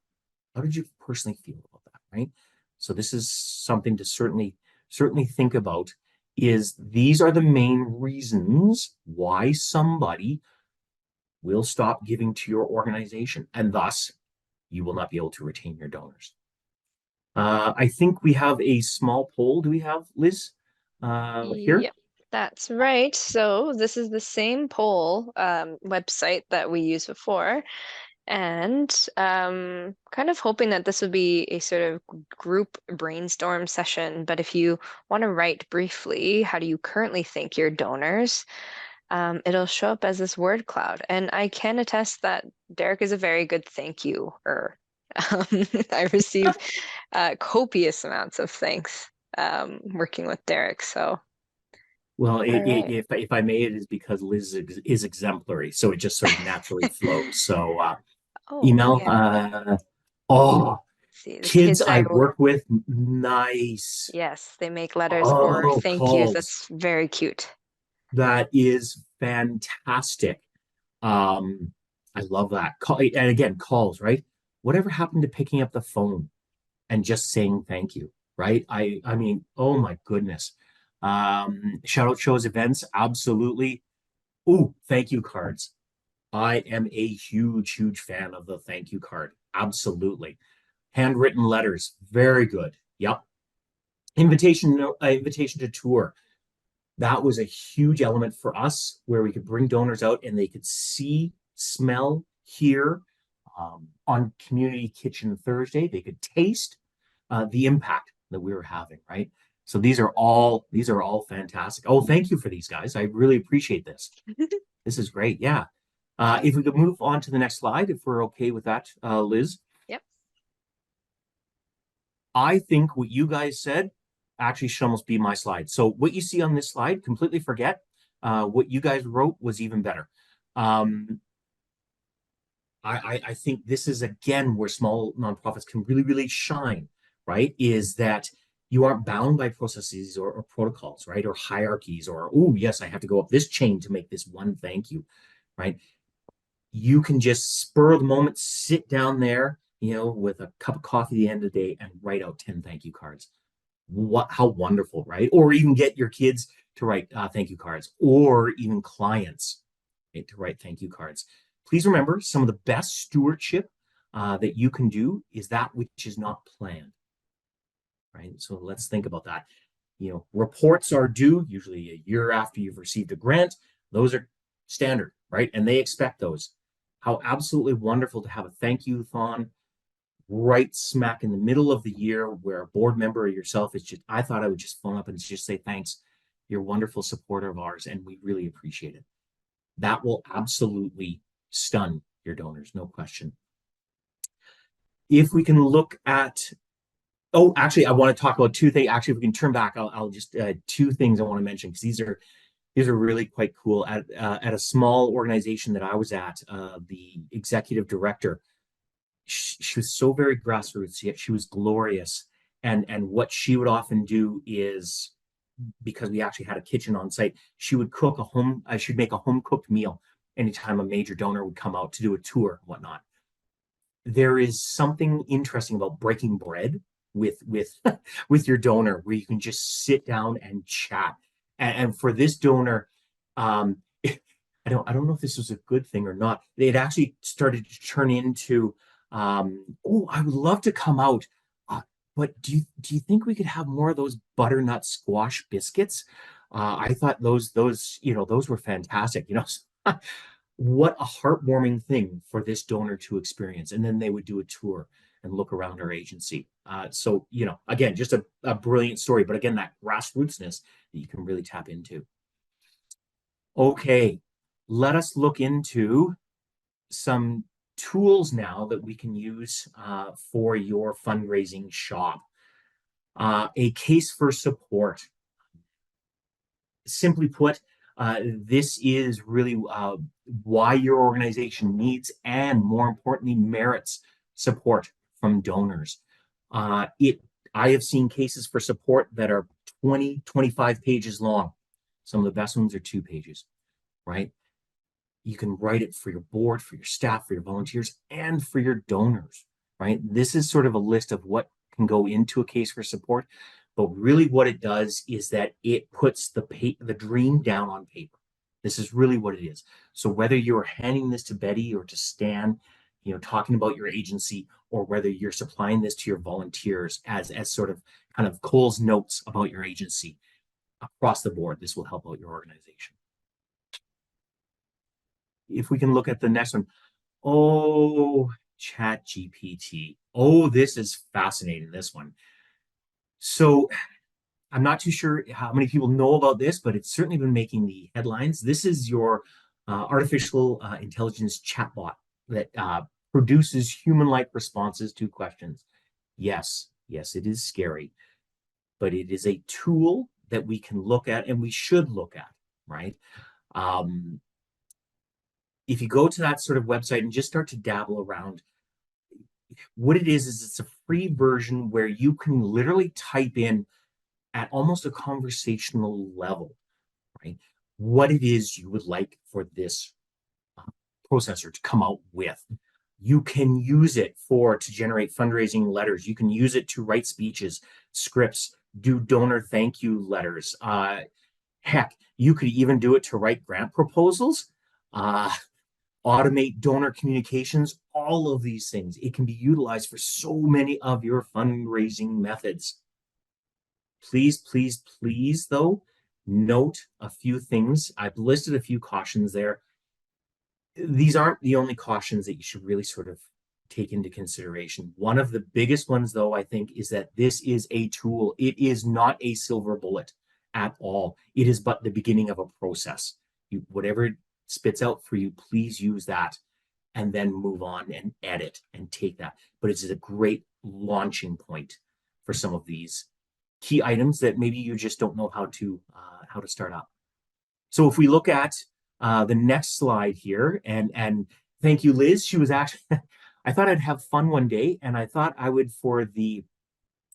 S2: How did you personally feel about that, right? So this is something to certainly think about, is these are the main reasons why somebody will stop giving to your organization, and thus you will not be able to retain your donors. I think we have a small poll. Do we have, Liz, here?
S1: Yep, that's right. So this is the same poll website that we used before, and kind of hoping that this would be a sort of group brainstorm session. But if you want to write briefly, how do you currently thank your donors? It'll show up as this word cloud. And I can attest that Derek is a very good thank you. Um, I receive copious amounts of thanks working with Derek. So,
S2: Well,
S1: all right.
S2: if I may, it is because Liz is exemplary, so it just sort of naturally flows. So,
S1: Oh,
S2: email,
S1: yeah.
S2: oh,
S1: See, the
S2: kids
S1: kids
S2: I
S1: are,
S2: work with, nice.
S1: yes, they make letters or
S2: Oh,
S1: thank yous.
S2: calls.
S1: That's very cute.
S2: That is fantastic. Um, I love that. And again, calls, right? Whatever happened to picking up the phone and just saying thank you, right? I mean, oh my goodness. Shout out shows, events, absolutely. Ooh, thank you cards. I am a huge fan of the thank you card. Absolutely. Handwritten letters, very good. Yep. Invitation to tour. That was a huge element for us where we could bring donors out and they could see, smell, hear, on Community Kitchen Thursday. They could taste the impact that we were having, right? So these are all fantastic. Oh, thank you for these guys. I really appreciate this. This is great. Yeah. If we could move on to the next slide, if we're okay with that, Liz.
S1: Yep.
S2: I think what you guys said actually should almost be my slide. So what you see on this slide, completely forget. What you guys wrote was even better. Um, I think this is again where small nonprofits can really shine, right? Is that you aren't bound by processes or protocols, right? Or hierarchies, or oh yes, I have to go up this chain to make this one thank you, right? You can just spur of the moment, sit down there, with a cup of coffee at the end of the day and write out 10 thank you cards. How wonderful, right? Or even get your kids to write thank you cards, or even clients, right, to write thank you cards. Please remember, some of the best stewardship that you can do is that which is not planned, right? So let's think about that. Reports are due usually a year after you've received a grant. Those are standard, right? And they expect those. How absolutely wonderful to have a thank you thon right smack in the middle of the year, where a board member or yourself is just, I thought I would just phone up and just say thanks. You're a wonderful supporter of ours, and we really appreciate it. That will absolutely stun your donors, no question. If we can look at, oh, actually, I want to talk about two things. Actually, if we can turn back, I'll just two things I want to mention, because these are really quite cool. At a small organization that I was at, the executive director, she was so very grassroots, yet she was glorious. And what she would often do is, because we actually had a kitchen on site, she would she'd make a home cooked meal anytime a major donor would come out to do a tour and whatnot. There is something interesting about breaking bread with with your donor, where you can just sit down and chat. And for this donor, Um, I don't know if this was a good thing or not. It actually started to turn into, oh, I would love to come out. Uh, but do you think we could have more of those butternut squash biscuits? I thought those were fantastic. What a heartwarming thing for this donor to experience. And then they would do a tour and look around our agency. So, again, just a brilliant story. But again, that grassrootsness that you can really tap into. Okay, let us look into some tools now that we can use for your fundraising shop. A case for support. Simply put, this is really why your organization needs and, more importantly, merits support from donors. I have seen cases for support that are 20, 25 pages long. Some of the best ones are 2 pages, right? You can write it for your board, for your staff, for your volunteers, and for your donors, right? This is sort of a list of what can go into a case for support, but really what it does is that it puts the dream down on paper. This is really what it is. So whether you're handing this to Betty or to Stan, talking about your agency, or whether you're supplying this to your volunteers as sort of kind of Cole's notes about your agency across the board, this will help out your organization. If we can look at the next one. Oh, Chat GPT. Oh, this is fascinating, this one. So I'm not too sure how many people know about this, but it's certainly been making the headlines. This is your artificial intelligence chatbot that produces human-like responses to questions. Yes, yes, it is scary, but it is a tool that we can look at and we should look at, right? Um, if you go to that sort of website and just start to dabble around, what it is it's a free version where you can literally type in at almost a conversational level, right? What it is you would like for this uh, processor to come out with. You can use it to generate fundraising letters. You can use it to write speeches, scripts, do donor thank you letters. Heck, you could even do it to write grant proposals. Automate donor communications, all of these things. It can be utilized for so many of your fundraising methods. Please, please, please, though, note a few things. I've listed a few cautions there. These aren't the only cautions that you should really sort of take into consideration. One of the biggest ones, though, I think, is that this is a tool. It is not a silver bullet at all. It is but the beginning of a process. Whatever it spits out for you, please use that and then move on and edit and take that. But it's a great launching point for some of these key items that maybe you just don't know how to start up. So if we look at the next slide here, and thank you, Liz. She was actually, I thought I'd have fun one day, and I thought I would, for the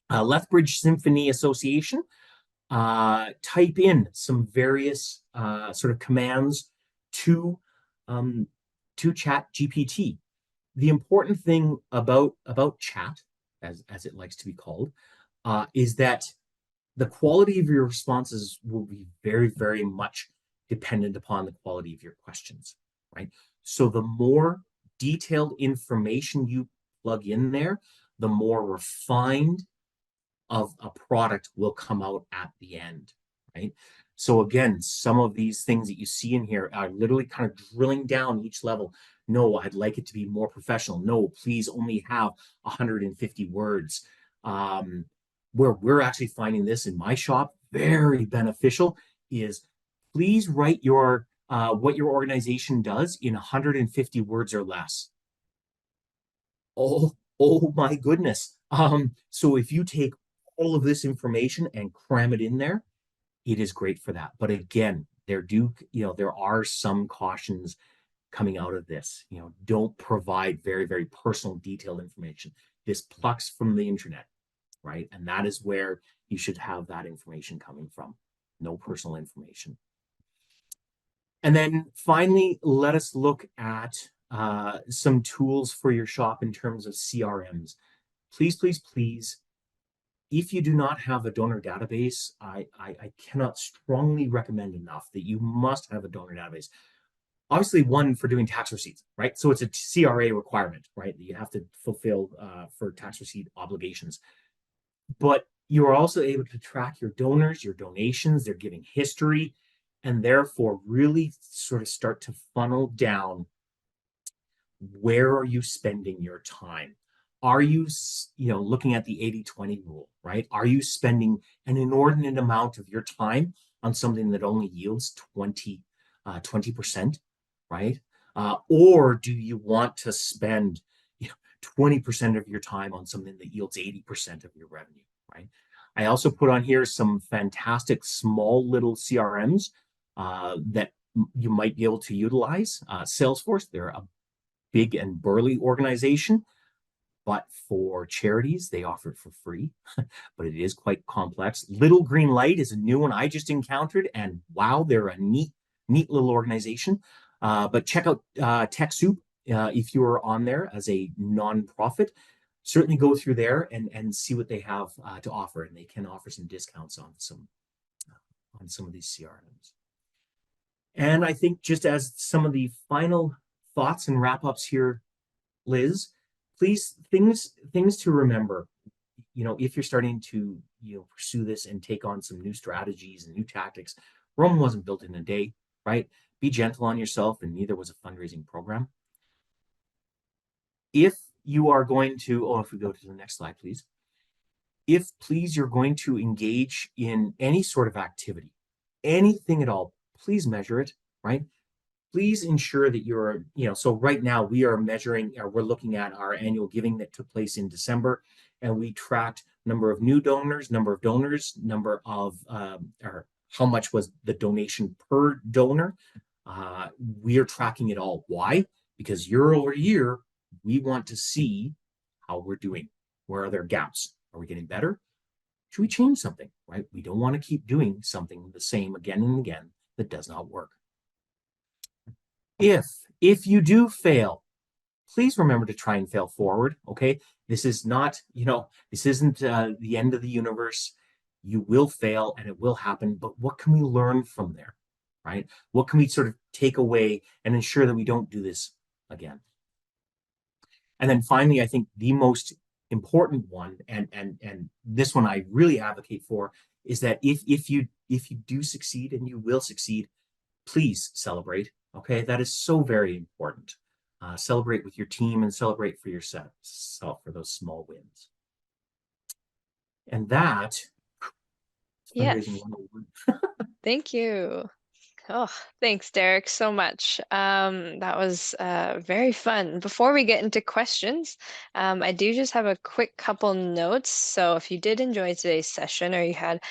S2: Lethbridge Symphony Association, type in some various sort of commands to um, to Chat GPT. The important thing about chat, as it likes to be called, is that the quality of your responses will be very, very much dependent upon the quality of your questions, right? So the more detailed information you plug in there, the more refined of a product will come out at the end, right? So again, some of these things that you see in here are literally kind of drilling down each level. No, I'd like it to be more professional. No, please only have 150 words. Where we're actually finding this in my shop very beneficial is please write your what your organization does in 150 words or less. Oh my goodness. So if you take all of this information and cram it in there, it is great for that. But again, there are some cautions coming out of this. Don't provide very, very personal, detailed information. This plucks from the internet, right? And that is where you should have that information coming from. No personal information. And then finally, let us look at some tools for your shop in terms of CRMs. Please, please, please if you do not have a donor database, I cannot strongly recommend enough that you must have a donor database. Obviously, one for doing tax receipts, right? So it's a CRA requirement, right? That you have to fulfill for tax receipt obligations. But you are also able to track your donors, your donations, their giving history, and therefore really sort of start to funnel down where are you spending your time. Are you, looking at the 80-20 rule, right? Are you spending an inordinate amount of your time on something that only yields 20%, right? Or do you want to spend 20% of your time on something that yields 80% of your revenue, right? I also put on here some fantastic small little CRMs that you might be able to utilize. Salesforce, they're a big and burly organization, but for charities, they offer it for free, but it is quite complex. Little Green Light is a new one I just encountered, and wow, they're a neat little organization. But check out TechSoup if you are on there as a nonprofit. Certainly go through there and see what they have to offer, and they can offer some discounts on some of these CRMs. And I think just as some of the final thoughts and wrap ups here, Liz, please things to remember. If you're starting to pursue this and take on some new strategies and new tactics, Rome wasn't built in a day, right? Be gentle on yourself, and neither was a fundraising program. If you are going to, if we go to the next slide, please. If please you're going to engage in any sort of activity, anything at all, please measure it, right? Please ensure that you're, so right now we are measuring, or we're looking at our annual giving that took place in December, and we tracked number of new donors, number of, or how much was the donation per donor. We are tracking it all. Why? Because year over year, we want to see how we're doing. Where are there gaps? Are we getting better? Should we change something, right? We don't want to keep doing something the same again and again that does not work. If you do fail, please remember to try and fail forward. Okay, this is not, this isn't the end of the universe. You will fail and it will happen, but what can we learn from there, right? What can we sort of take away and ensure that we don't do this again? And then finally, I think the most important one, and this one I really advocate for, is that if you do succeed, and you will succeed, please celebrate. Okay, that is so very important. Celebrate with your team and celebrate for yourself for those small wins. And that is fundraising
S1: Yes.
S2: 101.
S1: Thank you. Oh, thanks, Derek, so much. That was very fun. Before we get into questions, I do just have a quick couple notes. So if you did enjoy today's session or you had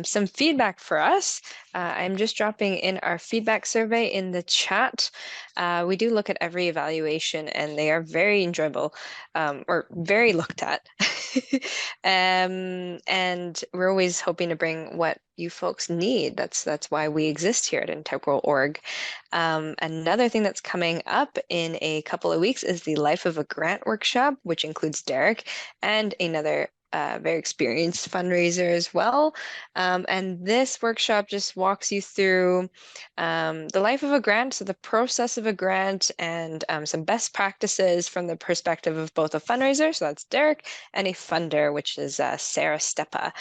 S1: some feedback for us, I'm just dropping in our feedback survey in the chat. We do look at every evaluation and they are very enjoyable or very looked at. And we're always hoping to bring what you folks need. That's why we exist here at Integral Org. Another thing that's coming up in a couple of weeks is the Life of a Grant workshop, which includes Derek and another very experienced fundraiser as well. And this workshop just walks you through the life of a grant, so the process of a grant, and some best practices from the perspective of both a fundraiser, so that's Derek, and a funder, which is Sarah Steppa.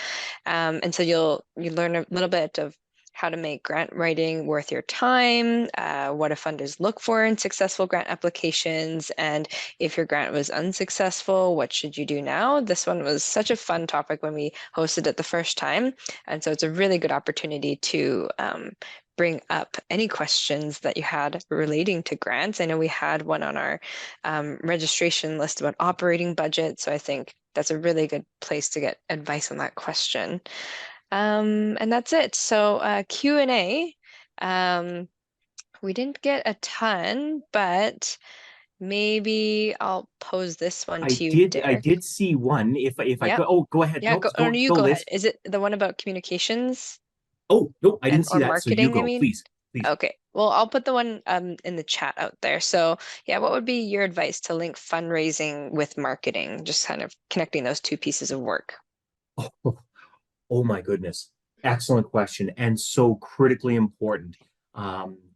S1: And so you learn a little bit of how to make grant writing worth your time, what funders look for in successful grant applications, and if your grant was unsuccessful, what should you do now? This one was such a fun topic when we hosted it the first time, and so it's a really good opportunity to bring up any questions that you had relating to grants. I know we had one on our registration list about operating budget, so I think that's a really good place to get advice on that question. And that's it. So Q&A, we didn't get a ton, but maybe I'll pose this one
S2: I
S1: to you,
S2: did I
S1: Derek.
S2: did see one. If I
S1: Yep.
S2: could, oh, go ahead.
S1: Yeah,
S2: Nope,
S1: go, oh, no, you
S2: go,
S1: go ahead.
S2: Liz.
S1: Is it the one about communications
S2: Oh, no, I
S1: and
S2: didn't see
S1: or
S2: that. So you
S1: marketing, I
S2: go,
S1: mean?
S2: please, please.
S1: Okay. Well, I'll put the one in the chat out there. So, yeah, what would be your advice to link fundraising with marketing, just kind of connecting those two pieces of work?
S2: Oh, oh my goodness. Excellent question. And so critically important.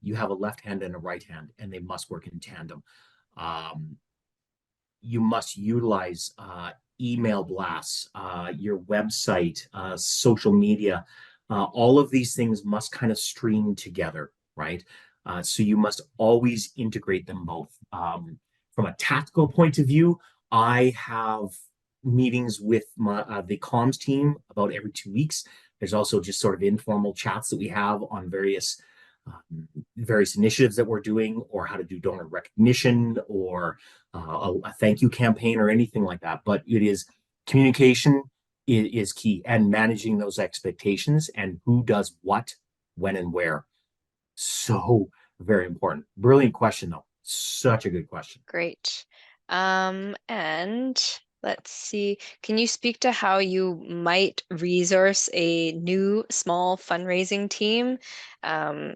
S2: You have a left hand and a right hand, and they must work in tandem. Um, you must utilize email blasts, your website, social media. All of these things must kind of stream together, right? So you must always integrate them both. From a tactical point of view, I have meetings with the comms team about every 2 weeks. There's also just sort of informal chats that we have on various initiatives that we're doing, or how to do donor recognition, or a thank you campaign, or anything like that. But it is communication is key, and managing those expectations and who does what, when, and where. So very important. Brilliant question, though. Such a good question.
S1: Great. And let's see, can you speak to how you might resource a new small fundraising team?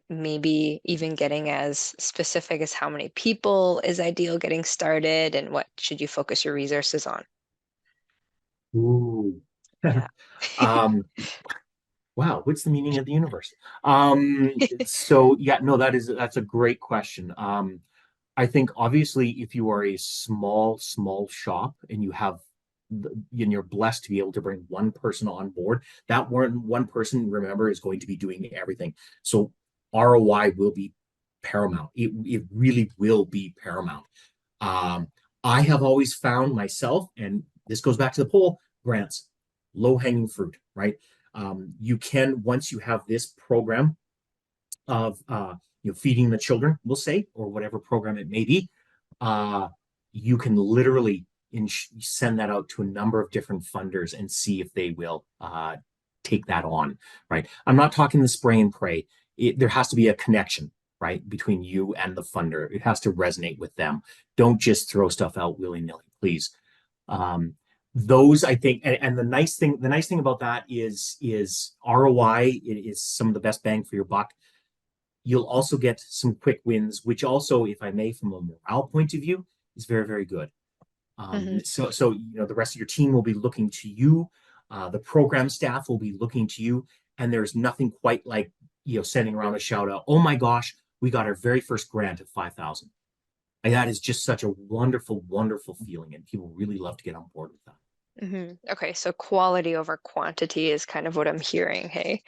S1: Maybe even getting as specific as how many people is ideal getting started and what should you focus your resources on?
S2: Ooh.
S1: Yeah.
S2: um, wow, what's the meaning of the universe? So yeah, no, that's a great question. I think obviously if you are a small shop and and you're blessed to be able to bring one person on board, that one person, remember, is going to be doing everything. So ROI will be paramount. It really will be paramount. Um, I have always found myself, and this goes back to the poll, grants, low hanging fruit, right? You can, once you have this program of feeding the children, we'll say, or whatever program it may be, uh, you can literally send that out to a number of different funders and see if they will take that on, right? I'm not talking the spray and pray. There has to be a connection, right, between you and the funder. It has to resonate with them. Don't just throw stuff out willy-nilly, please. Um, those, I think, and the nice thing about that is ROI. It is some of the best bang for your buck. You'll also get some quick wins, which also, if I may, from a morale point of view, is very, very good.
S1: Hmm.
S2: So the rest of your team will be looking to you. The program staff will be looking to you, and there's nothing quite like sending around a shout out. Oh my gosh, we got our very first grant of 5,000. And that is just such a wonderful, wonderful feeling, and people really love to get on board with that.
S1: Okay, so quality over quantity is kind of what I'm hearing, hey?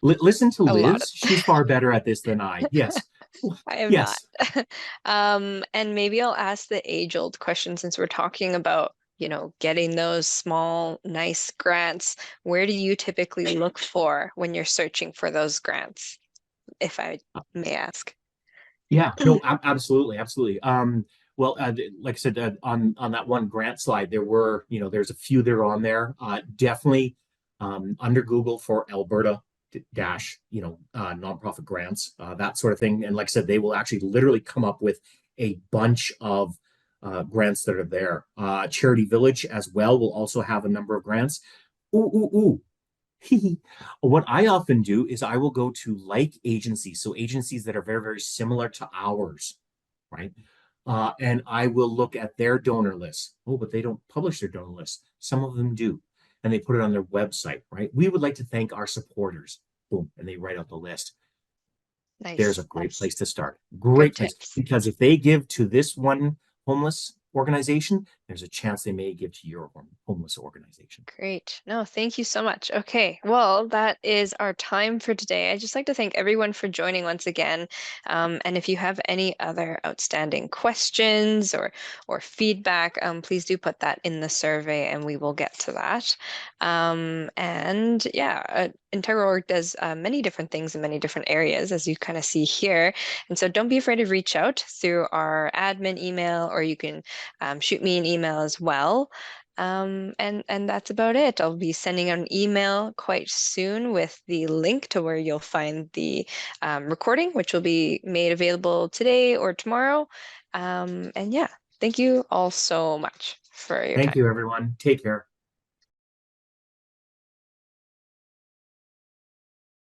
S2: Listen to
S1: A lot of
S2: Liz; she's far better at this than I. Yes,
S1: I am not.
S2: yes.
S1: And maybe I'll ask the age-old question since we're talking about, getting those small, nice grants. Where do you typically look for when you're searching for those grants, if I may ask?
S2: Yeah, no, absolutely, absolutely. Well, like I said, on that one grant slide, there's a few that are on there. Definitely under Google for Alberta dash, nonprofit grants, that sort of thing. And like I said, they will actually literally come up with a bunch of grants that are there. Charity Village as well will also have a number of grants. Ooh, ooh, ooh. What I often do is I will go to like agencies, so agencies that are very, very similar to ours, right? And I will look at their donor list. Oh, but they don't publish their donor list. Some of them do, and they put it on their website, right? We would like to thank our supporters. Boom, and they write out the list. There's a
S1: Nice.
S2: great place to start.
S1: Good
S2: Great place.
S1: tips.
S2: Because if they give to this one homeless organization, there's a chance they may give to your homeless organization.
S1: Great. No, thank you so much. Okay, well, that is our time for today. I'd just like to thank everyone for joining once again. And if you have any other outstanding questions or feedback, please do put that in the survey and we will get to that. And yeah, Integral Org does many different things in many different areas, as you kind of see here. And so don't be afraid to reach out through our admin email, or you can shoot me an email as well. And that's about it. I'll be sending out an email quite soon with the link to where you'll find the recording, which will be made available today or tomorrow. And yeah, thank you all so much for your
S2: Thank
S1: time.
S2: you, everyone. Take care.